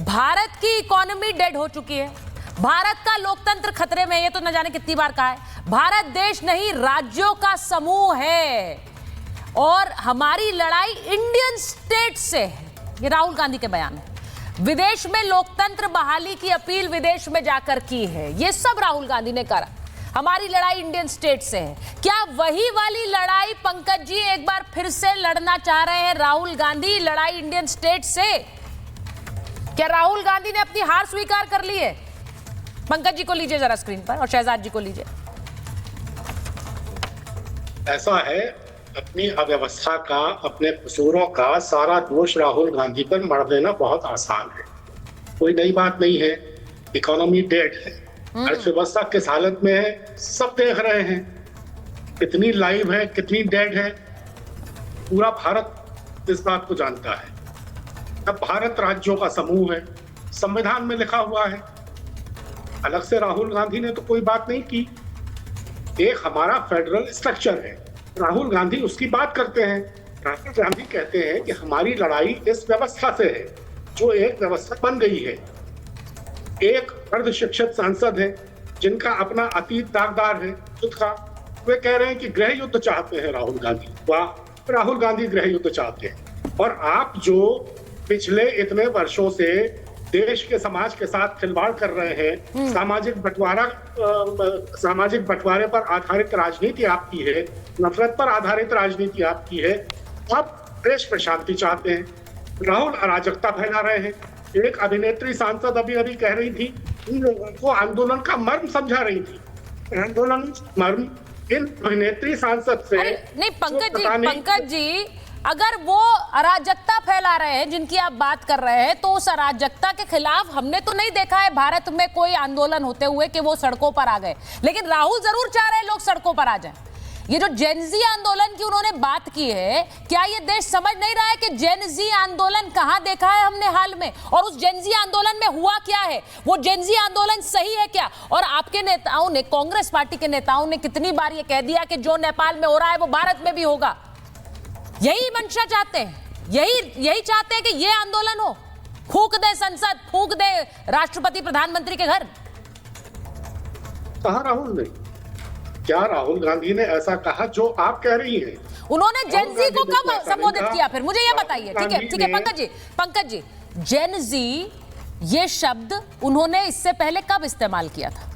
भारत की economy dead हो चुकी है, भारत का लोकतंत्र खतरे में, ये तो न जाने कितनी बार कहा है। भारत देश नहीं राज्यों का समूह है और हमारी लड़ाई इंडियन स्टेट से है। ये राहुल गांधी के बयान है। विदेश में लोकतंत्र बहाली की अपील विदेश में जाकर की है, ये सब राहुल गांधी ने करा। हमारी लड़ाई इंडियन स्टेट से है। क्या वही वाली लड़ाई पंकज जी एक बार फिर से लड़ना चाह रहे हैं राहुल गांधी, लड़ाई इंडियन स्टेट से? क्या राहुल गांधी ने अपनी हार स्वीकार कर ली है? पंकज जी को लीजिए जरा स्क्रीन पर और शहजाद जी को लीजिए। ऐसा है, अपनी अव्यवस्था का, अपने कसूरों का सारा दोष राहुल गांधी पर मढ़ देना बहुत आसान है। कोई नई बात नहीं है। इकोनॉमी डेड है, अर्थव्यवस्था किस हालत में है सब देख रहे हैं। कितनी लाइव है, कितनी डेड है, पूरा भारत इस बात को जानता है। अब भारत राज्यों का समूह है, संविधान में लिखा हुआ है। अलग से राहुल गांधी ने तो कोई बात नहीं की। एक हमारा फेडरल स्ट्रक्चर है, राहुल गांधी उसकी बात करते हैं। राहुल गांधी कहते हैं कि हमारी लड़ाई इस व्यवस्था से है जो एक व्यवस्था बन गई है। एक अर्ध शिक्षित सांसद है जिनका अपना अतीत दागदार है युद्ध का, वे कह रहे हैं कि गृह युद्ध चाहते हैं राहुल गांधी। वाह, राहुल गांधी गृह युद्ध चाहते हैं। और आप जो पिछले इतने वर्षों से देश के समाज के साथ खिलवाड़ कर रहे हैं, सामाजिक बंटवारे पर आधारित राजनीति आपकी है, नफरत पर आधारित राजनीति आपकी है। आप देश में शांति चाहते हैं, राहुल अराजकता फैला रहे हैं। एक अभिनेत्री सांसद अभी अभी कह रही थी, इन लोगों को आंदोलन का मर्म समझा रही थी। आंदोलन मर्म इन अभिनेत्री सांसद से नहीं। पंकज जी, अगर वो अराजकता फैला रहे हैं जिनकी आप बात कर रहे हैं, तो उस अराजकता के खिलाफ हमने तो नहीं देखा है भारत में कोई आंदोलन होते हुए कि वो सड़कों पर आ गए। लेकिन राहुल जरूर चाह रहे हैं लोग सड़कों पर आ जाएं। ये जो जेनजी आंदोलन की उन्होंने बात की है, क्या ये देश समझ नहीं रहा है कि जेनजी आंदोलन कहां देखा है हमने हाल में, और उस जेनजी आंदोलन में हुआ क्या है? वो जेनजी आंदोलन सही है क्या? और आपके नेताओं ने, कांग्रेस पार्टी के नेताओं ने कितनी बार ये कह दिया कि जो नेपाल में हो रहा है वो भारत में भी होगा। यही मंशा चाहते हैं, यही चाहते हैं कि ये आंदोलन हो, फूंक दे संसद, फूंक दे राष्ट्रपति प्रधानमंत्री के घर। कहा राहुल ने? क्या राहुल गांधी ने ऐसा कहा जो आप कह रही हैं? उन्होंने जेनजी को कब संबोधित किया फिर? मुझे ये बताइए। ठीक है पंकज जी, जेनजी ये शब्द उन्होंने इससे पहले कब इस्तेमाल किया था?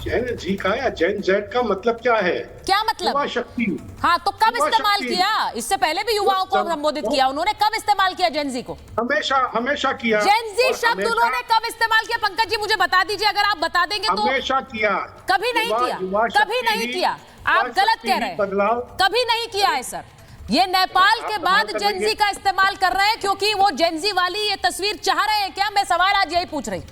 जेन जी का या जेन जेड का मतलब क्या है? क्या मतलब? युवा शक्ति। हाँ, तो कब इस्तेमाल किया? इससे पहले भी युवाओं को संबोधित किया उन्होंने, कब इस्तेमाल किया जेनजी को? हमेशा किया। जेनजी शब्द उन्होंने कब इस्तेमाल किया? पंकज जी मुझे बता दीजिए, अगर आप बता देंगे तो। हमेशा किया। कभी नहीं किया, कभी नहीं किया। आप गलत कह रहे हैं, कभी नहीं किया है सर। ये नेपाल के बाद जेनजी का इस्तेमाल कर रहे हैं क्योंकि वो जेनजी वाली ये तस्वीर चाह रहे हैं क्या? मैं सवाल आज यही पूछ रही।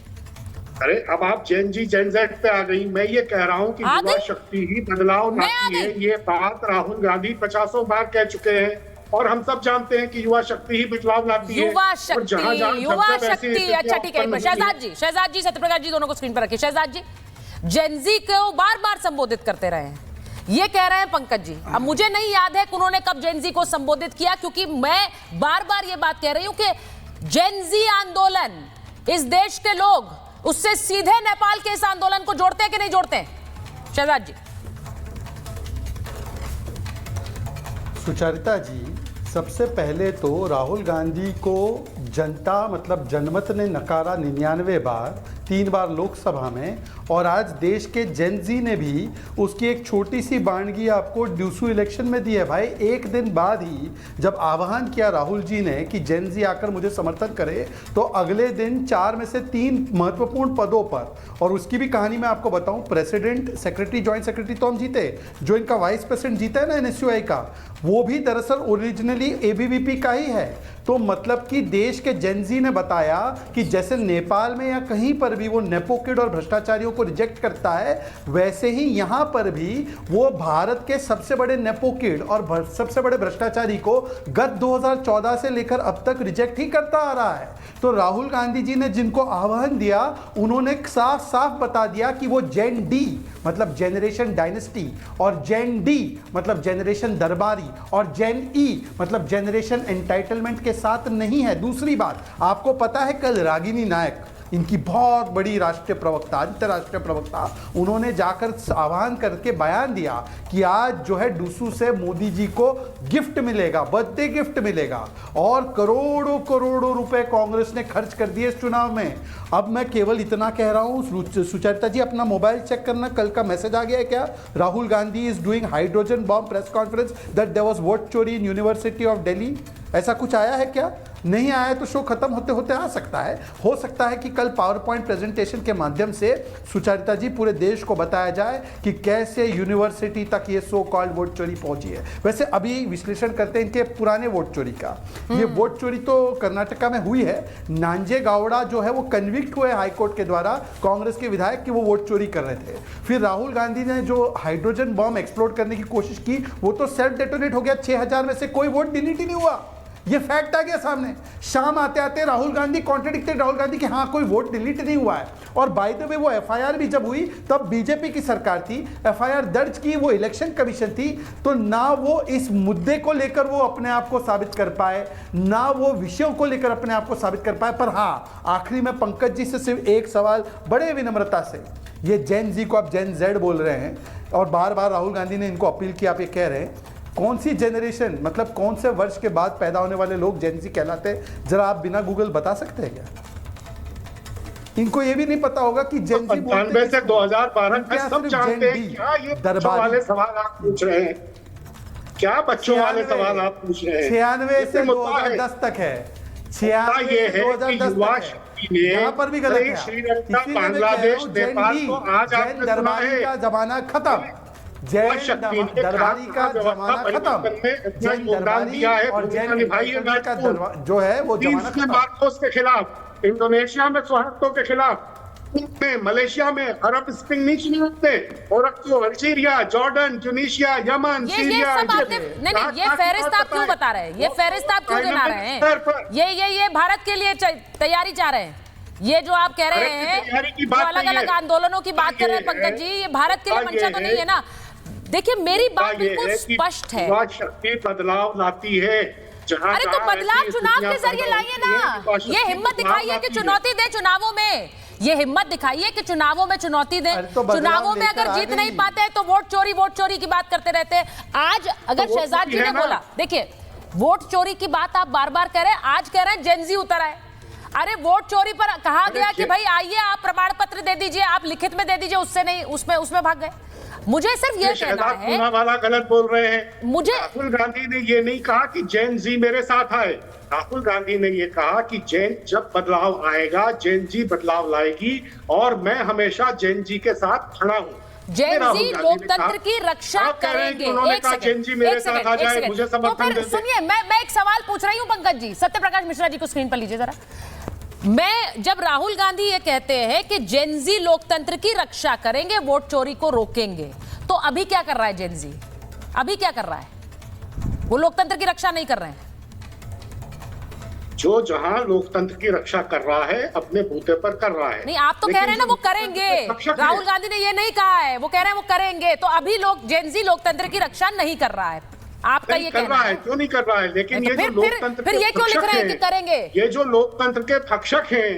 अरे अब आप जेन जी जेन जेड पे आ गई। मैं ये कह रहा हूँ कि युवा शक्ति ही बदलाव लाती है। ये बात राहुल गांधी 50 बार कह चुके हैं और हम सब जानते हैं कि युवा शक्ति ही बदलाव लाती है। युवा शक्ति। अच्छा ठीक है, शहजाद जी सत्यप्रकाश जी दोनों को स्क्रीन पर रखिए। शहजाद जी, जेनजी को बार बार संबोधित करते रहे हैं, ये कह रहे हैं पंकज जी। अब मुझे नहीं याद है कि उन्होंने कब जेनजी को संबोधित किया, क्योंकि मैं बार बार ये बात कह रही हूं कि जेनजी आंदोलन, इस देश के लोग उससे सीधे नेपाल के इस आंदोलन को जोड़ते हैं कि नहीं जोड़ते हैं? शहजाद जी। सुचरिता जी, सबसे पहले तो राहुल गांधी को जनता मतलब जनमत ने नकारा 99 बार, 3 बार लोकसभा में, और आज देश के जेनजी ने भी उसकी एक छोटी सी बानगी आपको ड्यूसू इलेक्शन में दी है। भाई, एक दिन बाद ही जब आह्वान किया राहुल जी ने कि जेनजी आकर मुझे समर्थन करे, तो अगले दिन 4 में से 3 महत्वपूर्ण पदों पर, और उसकी भी कहानी मैं आपको बताऊं, प्रेसिडेंट, सेक्रेटरी, जॉइंट सेक्रेटरी तो हम जीते, जो इनका वाइस प्रेसिडेंट जीता है ना एनएसयूआई का, वो भी दरअसल ओरिजिनली एबीवीपी का ही है। तो मतलब कि देश के जेनजी ने बताया कि जैसे नेपाल में या कहीं पर भी वो नेपोकिड और भ्रष्टाचारियों को रिजेक्ट करता है, वैसे ही यहाँ पर भी वो भारत के सबसे बड़े नेपोकिड और सबसे बड़े भ्रष्टाचारी को गत 2014 से लेकर अब तक रिजेक्ट ही करता आ रहा है। तो राहुल गांधी जी ने जिनको आह्वान दिया, उन्होंने साफ साफ बता दिया कि वो जेन डी मतलब जेनरेशन डायनेस्टी, और जेन डी मतलब जेनरेशन दरबारी, और जेन ई मतलब जेनरेशन एंटाइटलमेंट के साथ नहीं है। दूसरी बात, आपको पता है कल रागिनी नायक, इनकी बहुत बड़ी राष्ट्रीय प्रवक्ता, अंतर्राष्ट्रीय प्रवक्ता, उन्होंने जाकर आह्वान करके बयान दिया कि आज जो है डूसू से मोदी जी को गिफ्ट मिलेगा, बर्थडे गिफ्ट मिलेगा, और करोड़ों करोड़ों रुपए कांग्रेस ने खर्च कर दिए इस चुनाव में। अब मैं केवल इतना कह रहा हूं, सुचरिता जी अपना मोबाइल चेक करना, कल का मैसेज आ गया है क्या? Rahul Gandhi is doing hydrogen bomb press conference that there was vote चोरी इन यूनिवर्सिटी ऑफ दिल्ली। ऐसा कुछ आया है क्या? नहीं आया है तो शो खत्म होते होते आ सकता है। हो सकता है कि कल पावर पॉइंट प्रेजेंटेशन के माध्यम से सुचरिता जी पूरे देश को बताया जाए कि कैसे यूनिवर्सिटी तक ये सो कॉल्ड वोट चोरी पहुंची है। वैसे अभी विश्लेषण करते हैं इनके पुराने वोट चोरी का। ये वोट चोरी तो कर्नाटका में हुई है। नांजे गावड़ा जो है वो कन्विक्ट हुए हाईकोर्ट के द्वारा, कांग्रेस के विधायक, कि वो वोट चोरी कर रहे थे। फिर राहुल गांधी ने जो हाइड्रोजन बॉम्ब एक्सप्लोड करने की कोशिश की, वो तो सेल्फ डेटोनेट हो गया। 6000 में से कोई वोट डिलीट ही नहीं हुआ। ये फैक्ट आ गया सामने। शाम आते आते राहुल गांधी कॉन्ट्रडिक्टेड, राहुल गांधी कि हाँ कोई वोट डिलीट नहीं हुआ है। और बाय द वे वो एफआईआर भी जब हुई तब बीजेपी की सरकार थी, एफआईआर दर्ज की, वो इलेक्शन कमीशन थी, तो ना वो इस मुद्दे को लेकर वो अपने आप को साबित कर पाए, ना वो विषयों को लेकर अपने आप को साबित कर पाए। पर हाँ, आखिरी में पंकज जी से सिर्फ एक सवाल बड़े विनम्रता से, ये जेन जी को आप जेन जेड बोल रहे हैं और बार बार राहुल गांधी ने इनको अपील की, आप ये कह रहे हैं, कौन सी जनरेशन, मतलब कौन से वर्ष के बाद पैदा होने वाले लोग जेन जी कहलाते हैं? जरा आप बिना गूगल बता सकते हैं क्या? इनको ये भी नहीं पता होगा कि जेन जी 95 से 2012 तक सब जानते हैं। क्या ये बच्चों वाले सवाल आप पूछ रहे हैं? क्या बच्चों वाले सवाल आप पूछ रहे हैं? 96 से 2010 तक है। 96 ये से है 2010 युवा तक शक्ति है। ने यहाँ पर भी गलत है। श्रीलंका, बांग्लादेश, नेपाल को आज आपने सुना दरबारी है। का जमाना खत्म, जैन दरबारी का जमाना खत्म, जैन दरबारी और जैन का जो है वो जमाना खत्म। मार्कोस के खिलाफ, इंडोनेशिया में सुहार्तो के खिलाफ, में मलेशिया में अरब स्प्रिंग नहीं सुने होते, Morocco, Algeria, Jordan, Tunisia, Yemen, Syria. नहीं, ये फहरिस्त आप क्यों बता रहे हैं? ये फहरिस्त आप क्यों गिना रहे हैं? ये भारत के लिए तैयारी चाह रहे हैं। ये जो आप कह रहे हैं, जो अलग अलग आंदोलनों की बात कर रहे हैं पंकज जी, ये भारत के लिए मंशा तो नहीं है ना। देखिए मेरी बात बिल्कुल स्पष्ट है। शक्ति बदलाव लाती है। अरे तो बदलाव चुनाव के जरिए लाइए ना। ये हिम्मत दिखाइए कि चुनौती दे चुनावों में, ये हिम्मत दिखाइए कि चुनावों में चुनौती दें। चुनावों में अगर जीत नहीं पाते हैं तो वोट चोरी की बात करते रहते हैं। आज अगर शहजाद जी ने बोला, देखिए वोट चोरी की बात आप बार बार कह रहे हैं, आज कह रहे हैं जेन जी उतर आए। अरे वोट चोरी पर कहा गया कि भाई आइए आप प्रमाण पत्र दे दीजिए, आप लिखित में दे दीजिए, उससे नहीं, उसमें भाग गए। मुझे सिर्फ ये कहना है, वाला गलत बोल रहे हैं। मुझे राहुल गांधी ने ये नहीं कहा कि जैन जी मेरे साथ आए। राहुल गांधी ने ये कहा कि जैन जब बदलाव आएगा, जैन जी बदलाव लाएगी और मैं हमेशा जैन जी के साथ खड़ा हूँ। जैन जी लोकतंत्र की रक्षा करेंगे। एक सेकंड, मुझे समर्थन दें। सुनिए, मैं एक सवाल पूछ रही हूँ पंकज जी। सत्य प्रकाश मिश्रा जी को स्क्रीन पर लीजिए जरा। मैं जब राहुल गांधी ये कहते हैं कि जेनजी लोकतंत्र की रक्षा करेंगे, वोट चोरी को रोकेंगे, तो अभी क्या कर रहा है जेनजी? अभी क्या कर रहा है? वो लोकतंत्र की रक्षा नहीं कर रहे हैं। जो जहां लोकतंत्र की रक्षा कर रहा है अपने बूते पर कर रहा है। नहीं, आप तो कह रहे हैं ना वो करेंगे। राहुल गांधी ने ये नहीं कहा है, वो कह रहे हैं वो करेंगे। तो अभी जेनजी लोकतंत्र की रक्षा नहीं कर रहा है, आपका ये कहना है? क्यों नहीं कर रहा है? लेकिन ये जो लोकतंत्र फिर ये क्यों लिख रहे हैं कि करेंगे? ये जो लोकतंत्र के भक्षक हैं,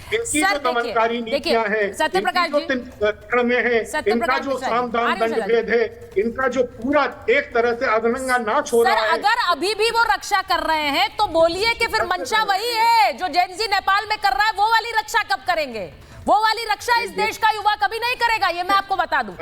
इनकी जो दमनकारी नीतियां हैं, सत्य प्रकाश जी में है, इनका जो साम दाम दंड भेद है, इनका जो पूरा एक तरह से अधनंगा नाच हो रहा है। अगर अभी भी वो रक्षा कर रहे हैं तो बोलिए कि फिर मंशा वही है जो जेनजी नेपाल में कर रहा है। वो वाली रक्षा कब करेंगे? वो वाली रक्षा इस देश का युवा कभी नहीं करेगा, ये मैं आपको बता दूं।